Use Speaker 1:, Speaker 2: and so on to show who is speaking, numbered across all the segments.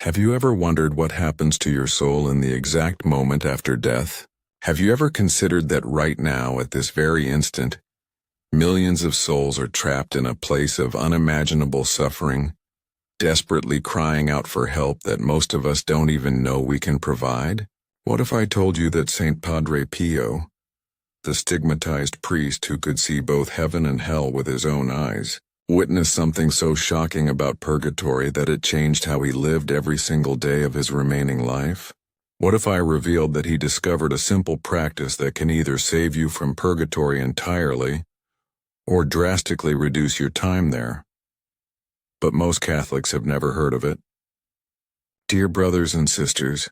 Speaker 1: Have you ever wondered what happens to your soul in the exact moment after death? Have you ever considered that right now, at this very instant, millions of souls are trapped in a place of unimaginable suffering, desperately crying out for help that most of us don't even know we can provide? What if I told you that Saint Padre Pio, the stigmatized priest who could see both heaven and hell with his own eyes, witnessed something so shocking about purgatory that it changed how he lived every single day of his remaining life? What if I revealed that he discovered a simple practice that can either save you from purgatory entirely or drastically reduce your time there? But most Catholics have never heard of it. Dear brothers and sisters,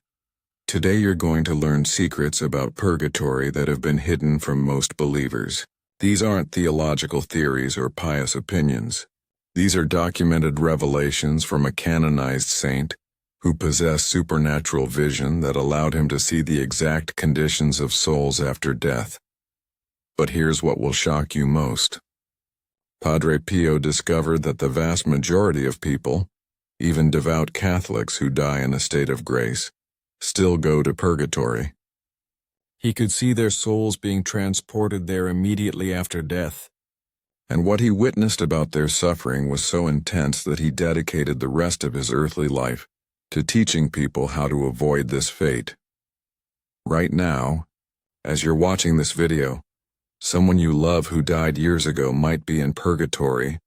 Speaker 1: today you're going to learn secrets about purgatory that have been hidden from most believers. These aren't theological theories or pious opinions. These are documented revelations from a canonized saint who possessed supernatural vision that allowed him to see the exact conditions of souls after death. But here's what will shock you most. Padre Pio discovered that the vast majority of people, even devout Catholics who die in a state of grace, still go to purgatory. He could see their souls being transported there immediately after death. And what he witnessed about their suffering was so intense that he dedicated the rest of his earthly life to teaching people how to avoid this fate. Right now, as you're watching this video, someone you love who died years ago might be in purgatory,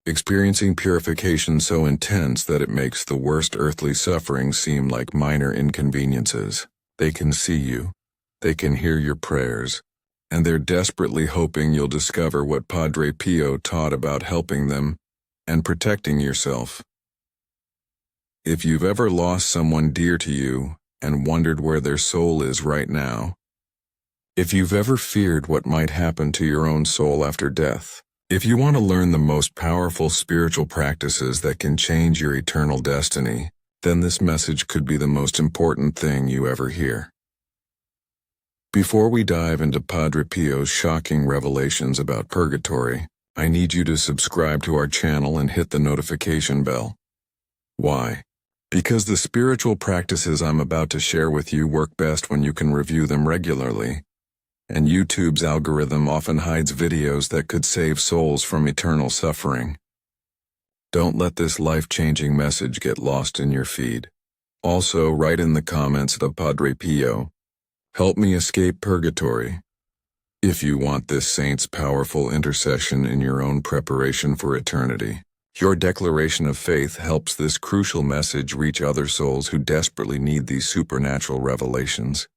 Speaker 1: experiencing purification so intense that it makes the worst earthly suffering seem like minor inconveniences. They can see you. They can hear your prayers, and they're desperately hoping you'll discover what Padre Pio taught about helping them and protecting yourself. If you've ever lost someone dear to you and wondered where their soul is right now, if you've ever feared what might happen to your own soul after death, if you want to learn the most powerful spiritual practices that can change your eternal destiny, then this message could be the most important thing you ever hear. Before we dive into Padre Pio's shocking revelations about purgatory, I need you to subscribe to our channel and hit the notification bell. Why? Because the spiritual practices I'm about to share with you work best when you can review them regularly, and YouTube's algorithm often hides videos that could save souls from eternal suffering. Don't let this life-changing message get lost in your feed. Also, write in the comments to Padre Pio, "Help me escape purgatory," if you want this saint's powerful intercession in your own preparation for eternity. Your declaration of faith helps this crucial message reach other souls who desperately need these supernatural revelations.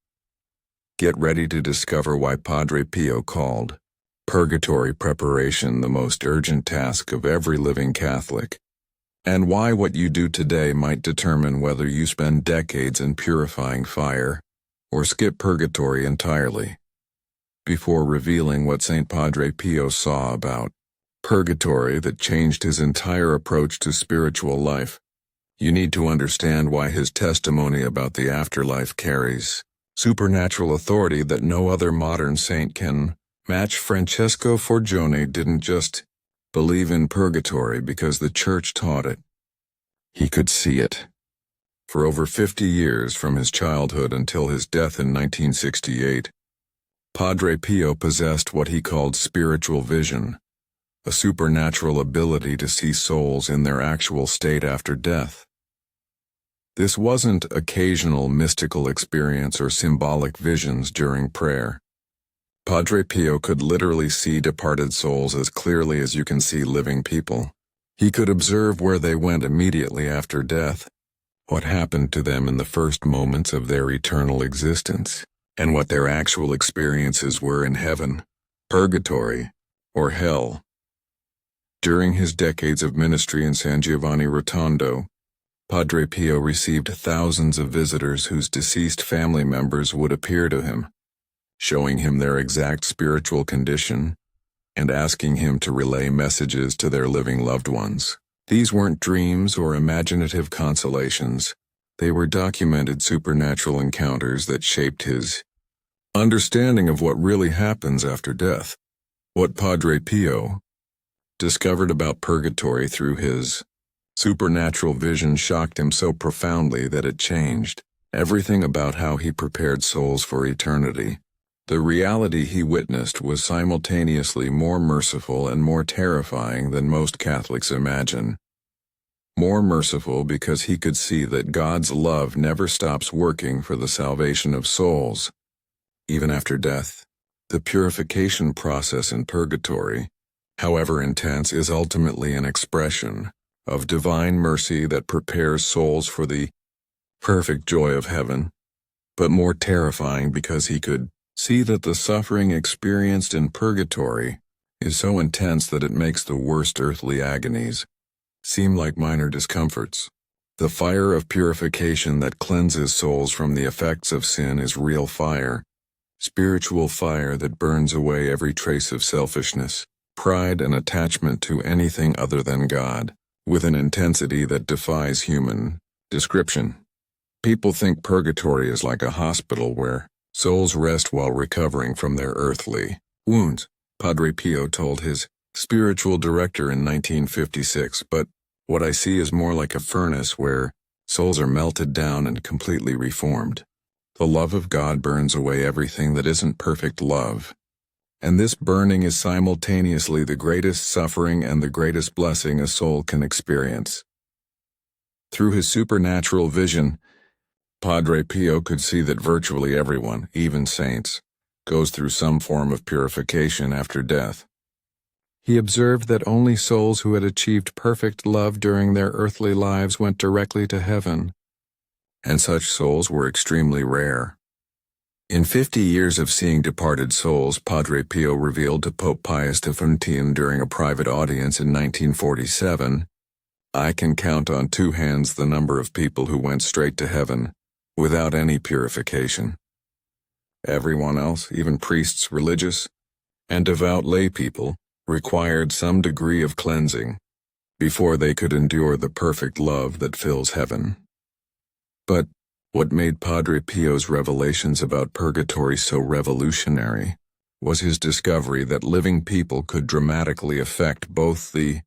Speaker 1: Get ready to discover why Padre Pio called purgatory preparation the most urgent task of every living Catholic, and why what you do today might determine whether you spend decades in purifying fire or skip purgatory entirely. Before revealing what St. Padre Pio saw about purgatory that changed his entire approach to spiritual life, you need to understand why his testimony about the afterlife carries supernatural authority that no other modern saint can match. Francesco Forgione didn't just believe in purgatory because the Church taught it. He could see it. For over 50 years, from his childhood until his death in 1968, Padre Pio possessed what he called spiritual vision, a supernatural ability to see souls in their actual state after death. This wasn't occasional mystical experience or symbolic visions during prayer. Padre Pio could literally see departed souls as clearly as you can see living people. He could observe where they went immediately after death, what happened to them in the first moments of their eternal existence, and what their actual experiences were in heaven, purgatory, or hell. During his decades of ministry in San Giovanni Rotondo, Padre Pio received thousands of visitors whose deceased family members would appear to him, showing him their exact spiritual condition and asking him to relay messages to their living loved ones. These weren't dreams or imaginative consolations. They were documented supernatural encounters that shaped his understanding of what really happens after death. What Padre Pio discovered about purgatory through his Supernatural vision shocked him so profoundly that it changed everything about how he prepared souls for eternity. The reality he witnessed was simultaneously more merciful and more terrifying than most Catholics imagine. More merciful because he could see that God's love never stops working for the salvation of souls, even after death. The purification process in purgatory, however intense, is ultimately an expression of divine mercy that prepares souls for the perfect joy of heaven, but more terrifying because he could see that the suffering experienced in purgatory is so intense that it makes the worst earthly agonies seem like minor discomforts. The fire of purification that cleanses souls from the effects of sin is real fire, spiritual fire that burns away every trace of selfishness, pride, and attachment to anything other than God, with an intensity that defies human description. People think purgatory is like a hospital where souls rest while recovering from their earthly wounds, Padre Pio told his spiritual director in 1956, but what I see is more like a furnace where souls are melted down and completely reformed. The love of God burns away everything that isn't perfect love. And this burning is simultaneously the greatest suffering and the greatest blessing a soul can experience. Through his supernatural vision, Padre Pio could see that virtually everyone, even saints, goes through some form of purification after death. He observed that only souls who had achieved perfect love during their earthly lives went directly to heaven, and such souls were extremely rare. In 50 years of seeing departed souls, Padre Pio revealed to Pope Pius XIV during a private audience in 1947, "I can count on two hands the number of people who went straight to heaven, without any purification. Everyone else, even priests, religious, and devout lay people, required some degree of cleansing before they could endure the perfect love that fills heaven." But what made Padre Pio's revelations about purgatory so revolutionary was his discovery that living people could dramatically affect both the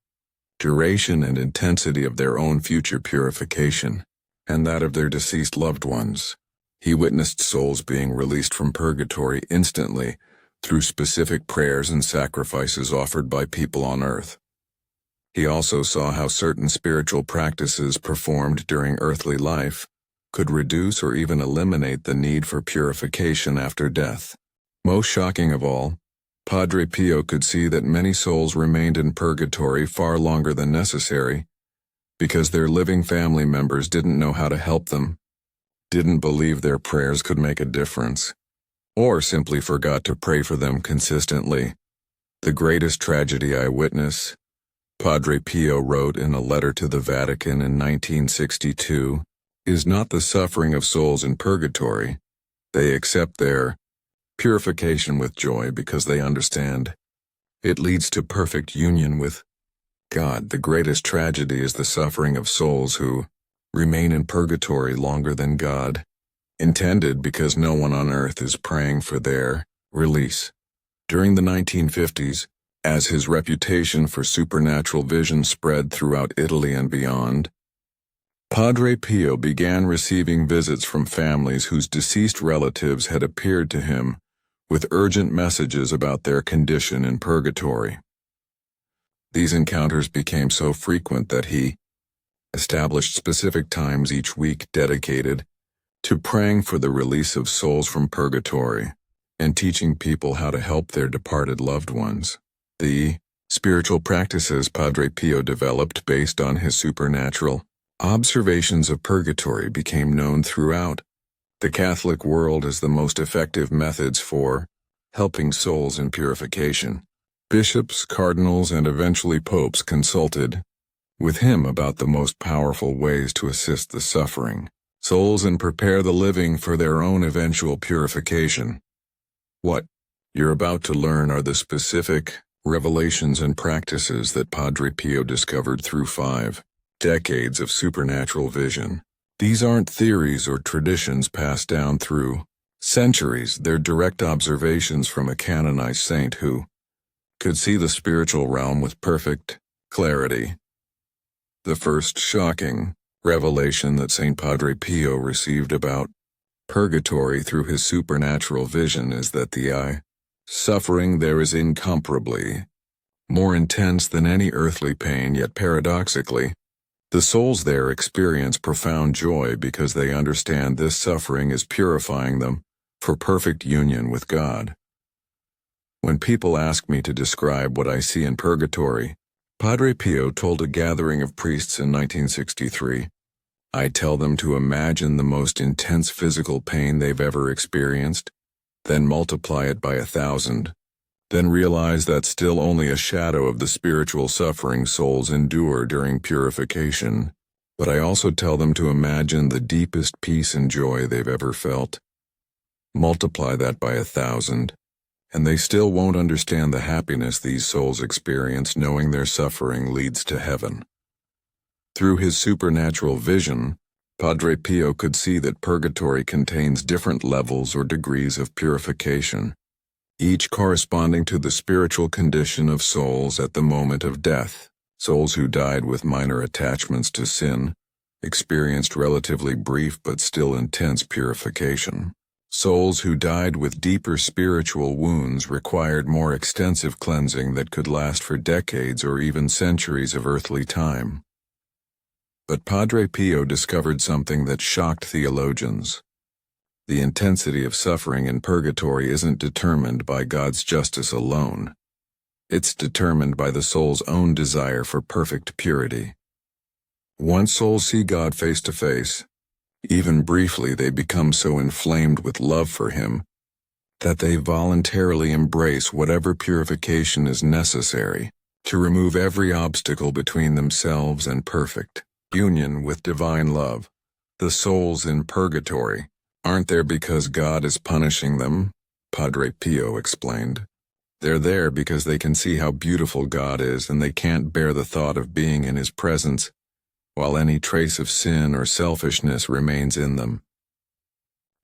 Speaker 1: duration and intensity of their own future purification and that of their deceased loved ones. He witnessed souls being released from purgatory instantly through specific prayers and sacrifices offered by people on earth. He also saw how certain spiritual practices performed during earthly life could reduce or even eliminate the need for purification after death. Most shocking of all, Padre Pio could see that many souls remained in purgatory far longer than necessary because their living family members didn't know how to help them, didn't believe their prayers could make a difference, or simply forgot to pray for them consistently. "The greatest tragedy I witness," Padre Pio wrote in a letter to the Vatican in 1962, "is not the suffering of souls in purgatory. They accept their purification with joy because they understand it leads to perfect union with God. The greatest tragedy is the suffering of souls who remain in purgatory longer than God intended because no one on earth is praying for their release." During the 1950s, as his reputation for supernatural vision spread throughout Italy and beyond, Padre Pio began receiving visits from families whose deceased relatives had appeared to him with urgent messages about their condition in purgatory. These encounters became so frequent that he established specific times each week dedicated to praying for the release of souls from purgatory and teaching people how to help their departed loved ones. The spiritual practices Padre Pio developed based on his supernatural observations of purgatory became known throughout the Catholic world as the most effective methods for helping souls in purification. Bishops, cardinals, and eventually popes consulted with him about the most powerful ways to assist the suffering souls and prepare the living for their own eventual purification. What you're about to learn are the specific revelations and practices that Padre Pio discovered through 5 decades of supernatural vision. These aren't theories or traditions passed down through centuries. They're direct observations from a canonized saint who could see the spiritual realm with perfect clarity. The first shocking revelation that St. Padre Pio received about purgatory through his supernatural vision is that the suffering there is incomparably more intense than any earthly pain, yet paradoxically, the souls there experience profound joy because they understand this suffering is purifying them for perfect union with God. When people ask me to describe what I see in purgatory, Padre Pio told a gathering of priests in 1963, I tell them to imagine the most intense physical pain they've ever experienced, then multiply it by 1,000, then realize that's still only a shadow of the spiritual suffering souls endure during purification. But I also tell them to imagine the deepest peace and joy they've ever felt. Multiply that by 1,000, and they still won't understand the happiness these souls experience knowing their suffering leads to heaven. Through his supernatural vision, Padre Pio could see that purgatory contains different levels or degrees of purification, each corresponding to the spiritual condition of souls at the moment of death. Souls who died with minor attachments to sin experienced relatively brief but still intense purification. Souls who died with deeper spiritual wounds required more extensive cleansing that could last for decades or even centuries of earthly time. But Padre Pio discovered something that shocked theologians. The intensity of suffering in purgatory isn't determined by God's justice alone. It's determined by the soul's own desire for perfect purity. Once souls see God face to face, even briefly they become so inflamed with love for Him that they voluntarily embrace whatever purification is necessary to remove every obstacle between themselves and perfect union with divine love. The souls in purgatory aren't there because God is punishing them, Padre Pio explained. They're there because they can see how beautiful God is and they can't bear the thought of being in His presence while any trace of sin or selfishness remains in them.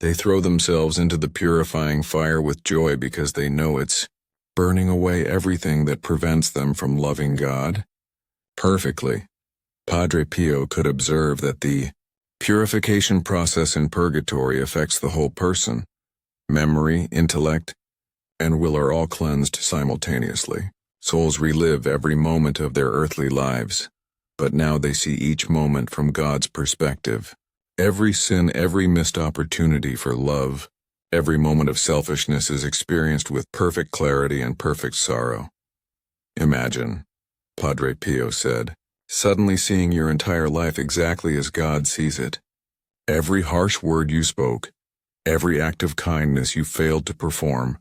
Speaker 1: They throw themselves into the purifying fire with joy because they know it's burning away everything that prevents them from loving God perfectly. Padre Pio could observe that the purification process in purgatory affects the whole person. Memory, intellect, and will are all cleansed simultaneously. Souls relive every moment of their earthly lives, but now they see each moment from God's perspective. Every sin, every missed opportunity for love, every moment of selfishness is experienced with perfect clarity and perfect sorrow. Imagine, Padre Pio said, suddenly seeing your entire life exactly as God sees it. Every harsh word you spoke, every act of kindness you failed to perform,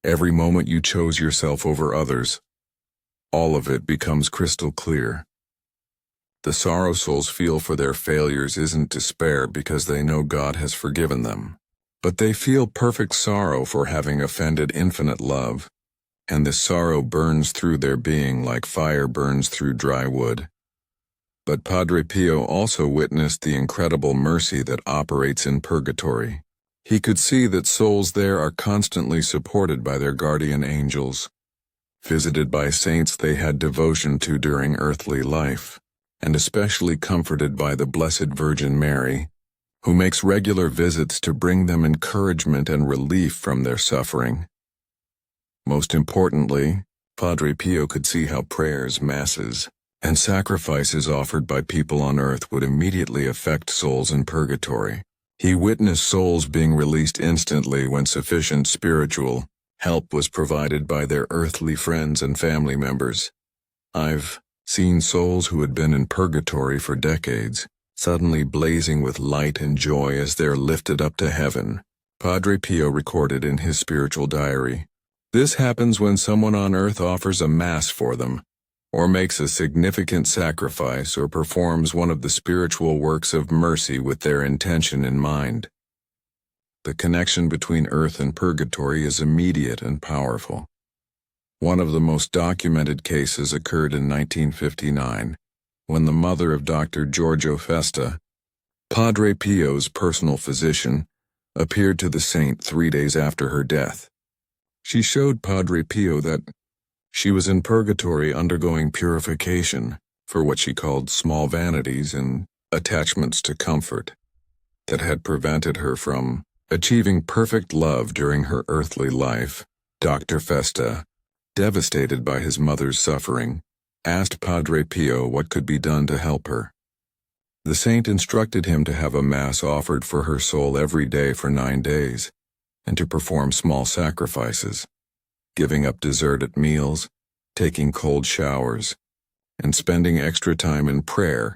Speaker 1: every moment you chose yourself over others, all of it becomes crystal clear. The sorrow souls feel for their failures isn't despair because they know God has forgiven them, but they feel perfect sorrow for having offended infinite love, and this sorrow burns through their being like fire burns through dry wood. But Padre Pio also witnessed the incredible mercy that operates in purgatory. He could see that souls there are constantly supported by their guardian angels, visited by saints they had devotion to during earthly life, and especially comforted by the Blessed Virgin Mary, who makes regular visits to bring them encouragement and relief from their suffering. Most importantly, Padre Pio could see how prayers, masses, and sacrifices offered by people on earth would immediately affect souls in purgatory. He witnessed souls being released instantly when sufficient spiritual help was provided by their earthly friends and family members. I've seen souls who had been in purgatory for decades, suddenly blazing with light and joy as they're lifted up to heaven, Padre Pio recorded in his spiritual diary. This happens when someone on earth offers a mass for them, or makes a significant sacrifice or performs one of the spiritual works of mercy with their intention in mind. The connection between earth and purgatory is immediate and powerful. One of the most documented cases occurred in 1959, when the mother of Dr. Giorgio Festa, Padre Pio's personal physician, appeared to the saint 3 days after her death. She showed Padre Pio that she was in purgatory undergoing purification for what she called small vanities and attachments to comfort that had prevented her from achieving perfect love during her earthly life. Dr. Festa, devastated by his mother's suffering, asked Padre Pio what could be done to help her. The saint instructed him to have a mass offered for her soul every day for 9 days, and to perform small sacrifices, giving up dessert at meals, taking cold showers, and spending extra time in prayer,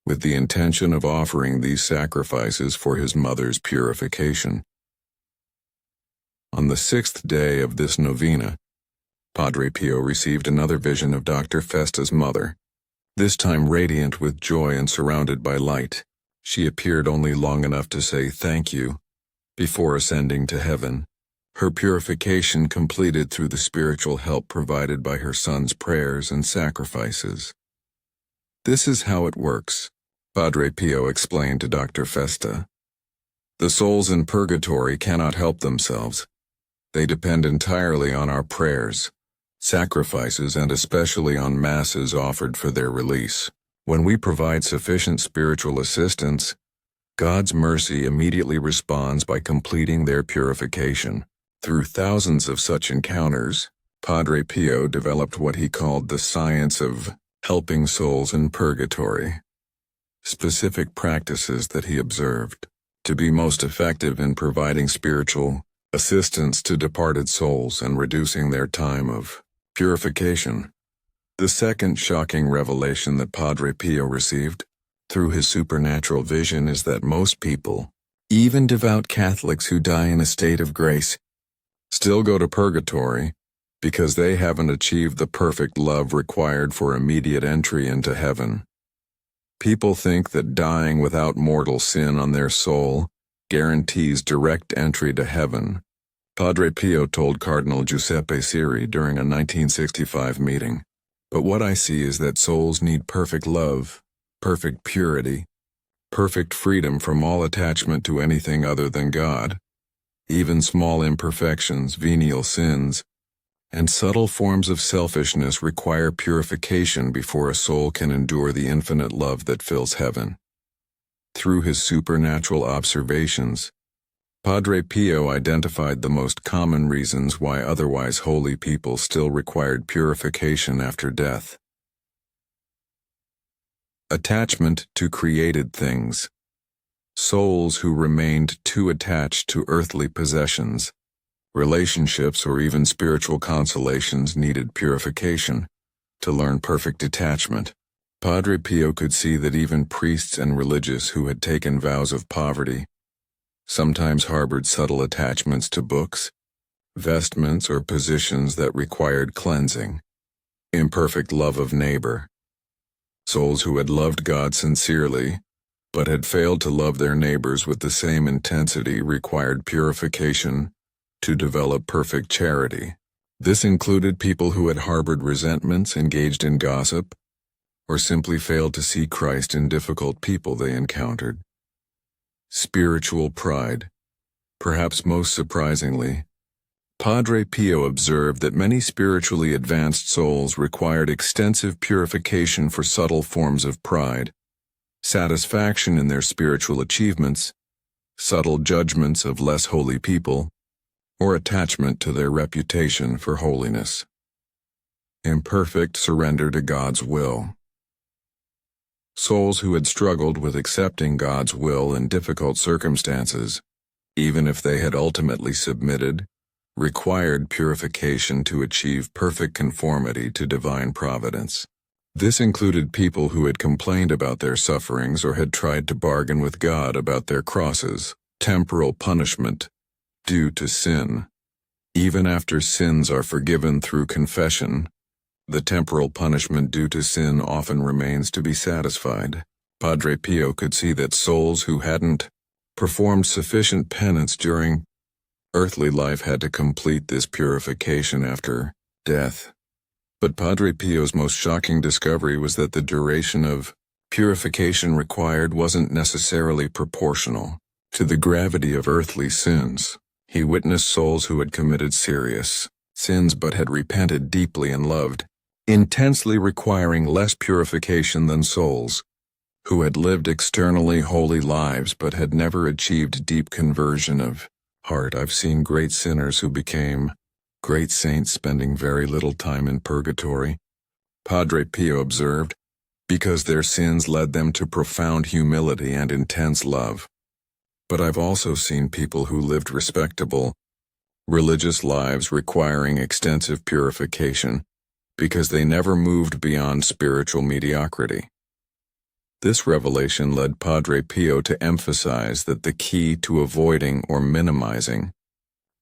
Speaker 1: with the intention of offering these sacrifices for his mother's purification. On the 6th day of this novena, Padre Pio received another vision of Dr. Festa's mother, this time radiant with joy and surrounded by light. She appeared only long enough to say thank you before ascending to heaven, her purification completed through the spiritual help provided by her son's prayers and sacrifices. This is how it works, Padre Pio explained to Dr. Festa. The souls in purgatory cannot help themselves. They depend entirely on our prayers, sacrifices, and especially on masses offered for their release. When we provide sufficient spiritual assistance, God's mercy immediately responds by completing their purification. Through thousands of such encounters, Padre Pio developed what he called the science of helping souls in purgatory. Specific practices that he observed to be most effective in providing spiritual assistance to departed souls and reducing their time of purification. The second shocking revelation that Padre Pio received through his supernatural vision is that most people, even devout Catholics who die in a state of grace, still go to purgatory because they haven't achieved the perfect love required for immediate entry into heaven. People think that dying without mortal sin on their soul guarantees direct entry to heaven, Padre Pio told Cardinal Giuseppe Siri during a 1965 meeting. But what I see is that souls need perfect love, perfect purity, perfect freedom from all attachment to anything other than God. Even small imperfections, venial sins, and subtle forms of selfishness require purification before a soul can endure the infinite love that fills heaven. Through his supernatural observations, Padre Pio identified the most common reasons why otherwise holy people still required purification after death. Attachment to created things. Souls who remained too attached to earthly possessions, relationships, or even spiritual consolations needed purification to learn perfect detachment. Padre Pio could see that even priests and religious who had taken vows of poverty sometimes harbored subtle attachments to books, vestments, or positions that required cleansing. Imperfect love of neighbor. Souls who had loved God sincerely, but had failed to love their neighbors with the same intensity required purification to develop perfect charity. This included people who had harbored resentments, engaged in gossip, or simply failed to see Christ in difficult people they encountered. Spiritual pride. Perhaps most surprisingly, Padre Pio observed that many spiritually advanced souls required extensive purification for subtle forms of pride, satisfaction in their spiritual achievements, subtle judgments of less holy people, or attachment to their reputation for holiness. Imperfect surrender to God's will. Souls who had struggled with accepting God's will in difficult circumstances, even if they had ultimately submitted, required purification to achieve perfect conformity to divine providence. This included people who had complained about their sufferings or had tried to bargain with God about their crosses, temporal punishment due to sin. Even after sins are forgiven through confession, the temporal punishment due to sin often remains to be satisfied. Padre Pio could see that souls who hadn't performed sufficient penance during earthly life had to complete this purification after death. But Padre Pio's most shocking discovery was that the duration of purification required wasn't necessarily proportional to the gravity of earthly sins. He witnessed souls who had committed serious sins but had repented deeply and loved intensely requiring less purification than souls who had lived externally holy lives but had never achieved deep conversion of heart. I've seen great sinners who became great saints spending very little time in purgatory, Padre Pio observed, because their sins led them to profound humility and intense love. But I've also seen people who lived respectable, religious lives requiring extensive purification because they never moved beyond spiritual mediocrity. This revelation led Padre Pio to emphasize that the key to avoiding or minimizing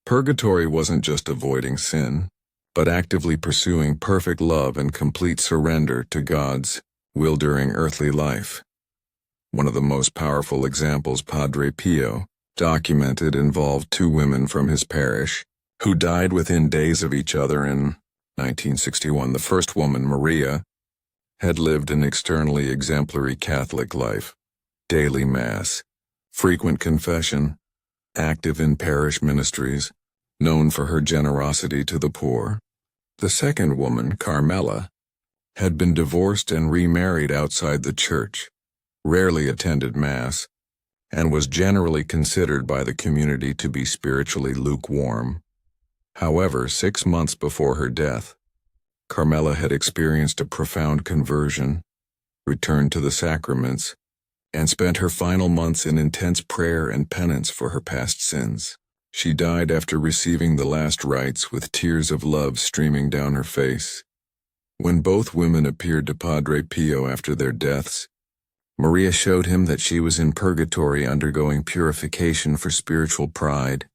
Speaker 1: purgatory wasn't just avoiding sin, but actively pursuing perfect love and complete surrender to God's will during earthly life. One of the most powerful examples Padre Pio documented involved two women from his parish who died within days of each other in 1961. The first woman, Maria, had lived an externally exemplary Catholic life, daily Mass, frequent confession, active in parish ministries, known for her generosity to the poor. The second woman, Carmela, had been divorced and remarried outside the church, rarely attended Mass, and was generally considered by the community to be spiritually lukewarm. However, 6 months before her death, Carmela had experienced a profound conversion, returned to the sacraments, and spent her final months in intense prayer and penance for her past sins. She died after receiving the last rites with tears of love streaming down her face. When both women appeared to Padre Pio after their deaths, Maria showed him that she was in purgatory undergoing purification for spiritual pride,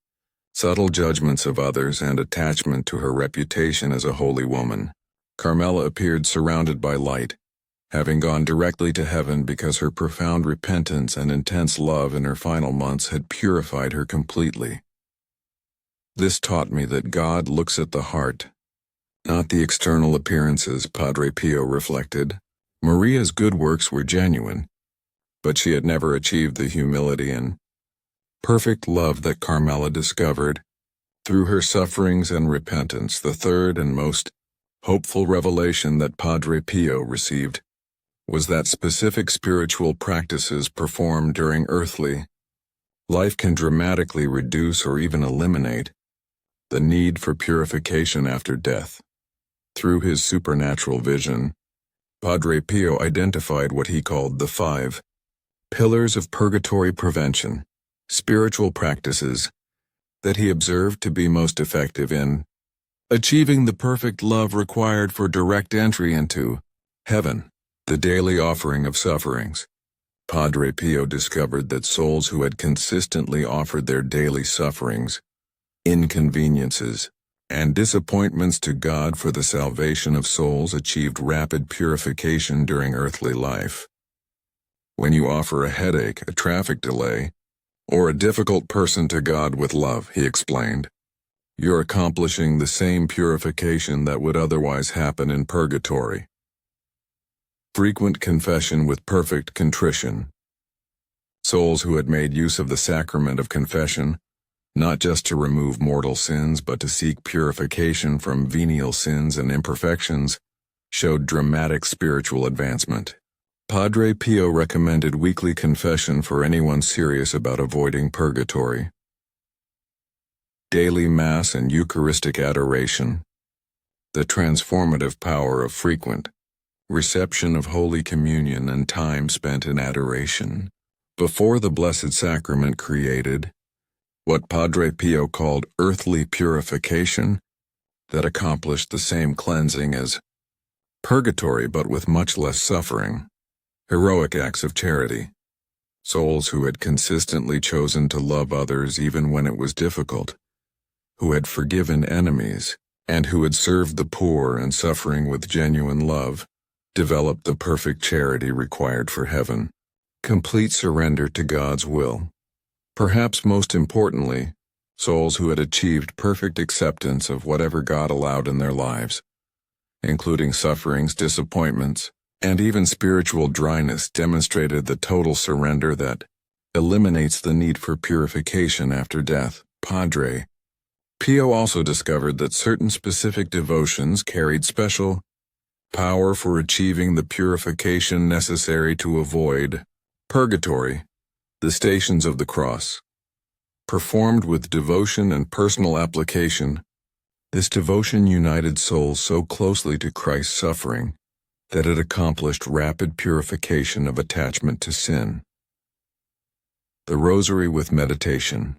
Speaker 1: subtle judgments of others, and attachment to her reputation as a holy woman. Carmela appeared surrounded by light, having gone directly to heaven because her profound repentance and intense love in her final months had purified her completely. This taught me that God looks at the heart, not the external appearances, Padre Pio reflected. Maria's good works were genuine, but she had never achieved the humility and perfect love that Carmela discovered through her sufferings and repentance. The third and most hopeful revelation that Padre Pio received was that specific spiritual practices performed during earthly life can dramatically reduce or even eliminate the need for purification after death. Through his supernatural vision, Padre Pio identified what he called the 5 pillars of purgatory prevention, spiritual practices that he observed to be most effective in achieving the perfect love required for direct entry into heaven. The daily offering of sufferings. Padre Pio discovered that souls who had consistently offered their daily sufferings, inconveniences, and disappointments to God for the salvation of souls achieved rapid purification during earthly life. When you offer a headache, a traffic delay, or a difficult person to God with love, he explained, you're accomplishing the same purification that would otherwise happen in purgatory. Frequent confession with perfect contrition. Souls who had made use of the sacrament of confession, not just to remove mortal sins but to seek purification from venial sins and imperfections, showed dramatic spiritual advancement. Padre Pio recommended weekly confession for anyone serious about avoiding purgatory. Daily Mass and Eucharistic adoration. The transformative power of frequent reception of Holy Communion and time spent in adoration before the Blessed Sacrament created what Padre Pio called earthly purification that accomplished the same cleansing as purgatory but with much less suffering. Heroic acts of charity. Souls who had consistently chosen to love others even when it was difficult, who had forgiven enemies, and who had served the poor and suffering with genuine love, developed the perfect charity required for heaven. Complete surrender to God's will. Perhaps most importantly, souls who had achieved perfect acceptance of whatever God allowed in their lives, including sufferings, disappointments, and even spiritual dryness, demonstrated the total surrender that eliminates the need for purification after death. Padre Pio also discovered that certain specific devotions carried special Power for achieving the purification necessary to avoid purgatory, the stations of the cross. Performed with devotion and personal application, this devotion united souls so closely to Christ's suffering that it accomplished rapid purification of attachment to sin. The Rosary with meditation.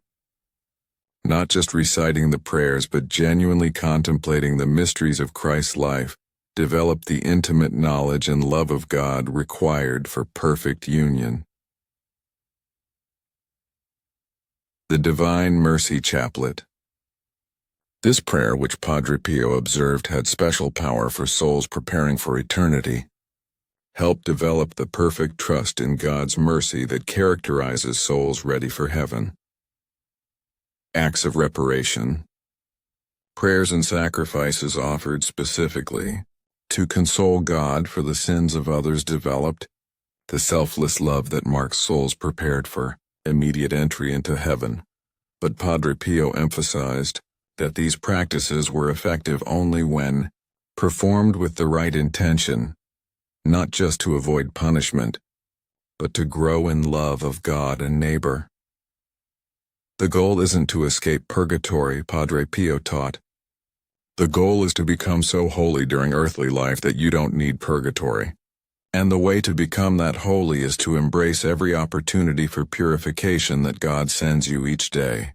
Speaker 1: Not just reciting the prayers but genuinely contemplating the mysteries of Christ's life developed the intimate knowledge and love of God required for perfect union. The Divine Mercy Chaplet. This prayer, which Padre Pio observed had special power for souls preparing for eternity, helped develop the perfect trust in God's mercy that characterizes souls ready for heaven. Acts of reparation. Prayers and sacrifices offered specifically to console God for the sins of others developed the selfless love that marks souls prepared for immediate entry into heaven. But Padre Pio emphasized that these practices were effective only when performed with the right intention, not just to avoid punishment, but to grow in love of God and neighbor. The goal isn't to escape purgatory, Padre Pio taught. The goal is to become so holy during earthly life that you don't need purgatory. And the way to become that holy is to embrace every opportunity for purification that God sends you each day.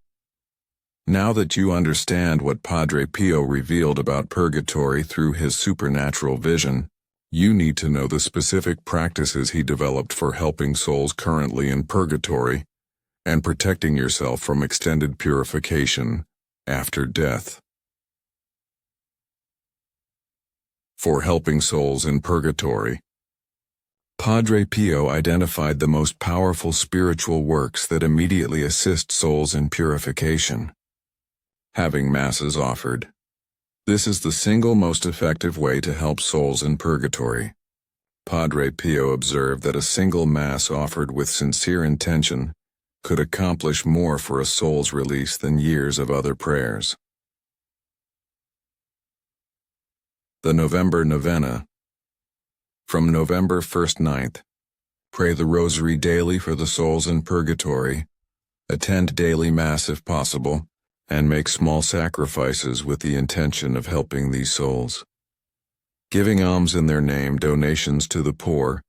Speaker 1: Now that you understand what Padre Pio revealed about purgatory through his supernatural vision, you need to know the specific practices he developed for helping souls currently in purgatory and protecting yourself from extended purification after death. For helping souls in purgatory, Padre Pio identified the most powerful spiritual works that immediately assist souls in purification. Having Masses offered. This is the single most effective way to help souls in purgatory. Padre Pio observed that a single Mass offered with sincere intention could accomplish more for a soul's release than years of other prayers. The November Novena. From November 1st 9th, pray the Rosary daily for the souls in purgatory, attend daily Mass if possible, and make small sacrifices with the intention of helping these souls. Giving alms in their name, donations to the poor,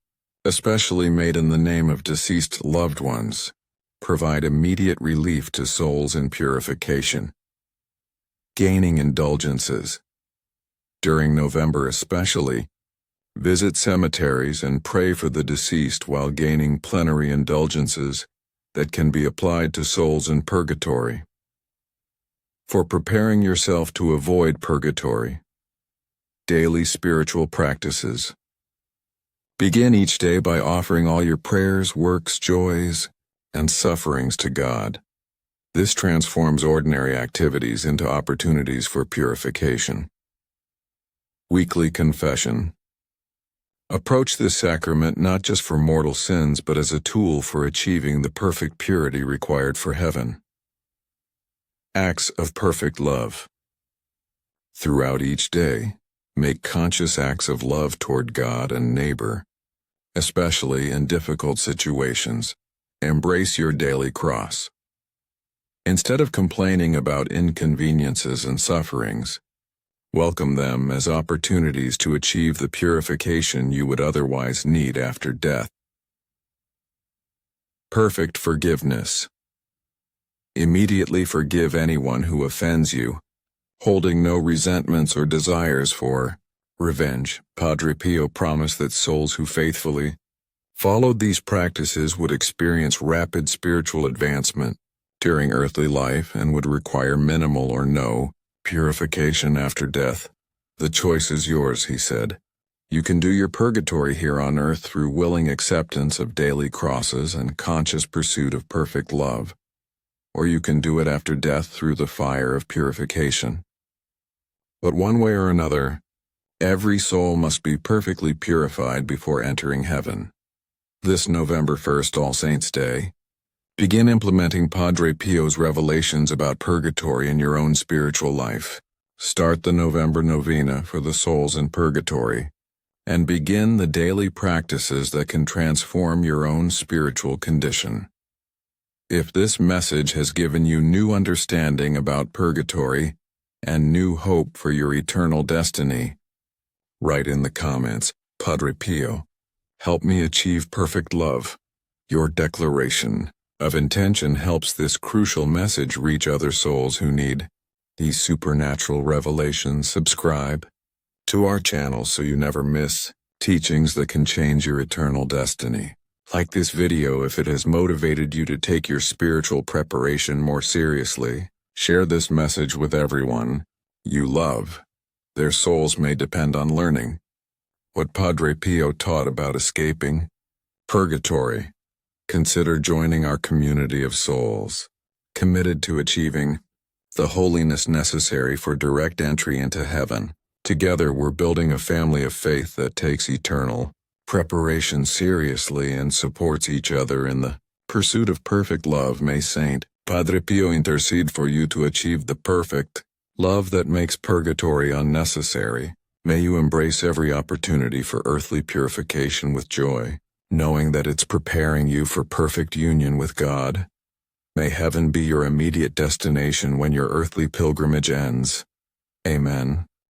Speaker 1: especially made in the name of deceased loved ones, provide immediate relief to souls in purification. Gaining indulgences. During November especially, visit cemeteries and pray for the deceased while gaining plenary indulgences that can be applied to souls in purgatory. For preparing yourself to avoid purgatory. Daily spiritual practices. Begin each day by offering all your prayers, works, joys, and sufferings to God. This transforms ordinary activities into opportunities for purification. Weekly confession. Approach this sacrament not just for mortal sins but as a tool for achieving the perfect purity required for heaven. Acts of perfect love. Throughout each day, make conscious acts of love toward God and neighbor, especially in difficult situations. Embrace your daily cross. Instead of complaining about inconveniences and sufferings, welcome them as opportunities to achieve the purification you would otherwise need after death. Perfect forgiveness. Immediately forgive anyone who offends you, holding no resentments or desires for revenge. Padre Pio promised that souls who faithfully followed these practices would experience rapid spiritual advancement during earthly life and would require minimal or no purification after death. The choice is yours, he said. You can do your purgatory here on earth through willing acceptance of daily crosses and conscious pursuit of perfect love, or you can do it after death through the fire of purification. But one way or another, every soul must be perfectly purified before entering heaven. This November 1st, All Saints' Day, begin implementing Padre Pio's revelations about purgatory in your own spiritual life. Start the November Novena for the souls in purgatory, and begin the daily practices that can transform your own spiritual condition. If this message has given you new understanding about purgatory and new hope for your eternal destiny, write in the comments, Padre Pio, help me achieve perfect love. Your declaration of intention helps this crucial message reach other souls who need these supernatural revelations. Subscribe to our channel so you never miss teachings that can change your eternal destiny. Like this video if it has motivated you to take your spiritual preparation more seriously. Share this message with everyone you love. Their souls may depend on learning what Padre Pio taught about escaping purgatory. Consider joining our community of souls, committed to achieving the holiness necessary for direct entry into heaven. Together we're building a family of faith that takes eternal preparation seriously and supports each other in the pursuit of perfect love. May Saint Padre Pio intercede for you to achieve the perfect love that makes purgatory unnecessary. May you embrace every opportunity for earthly purification with joy, knowing that it's preparing you for perfect union with God. May heaven be your immediate destination when your earthly pilgrimage ends. Amen.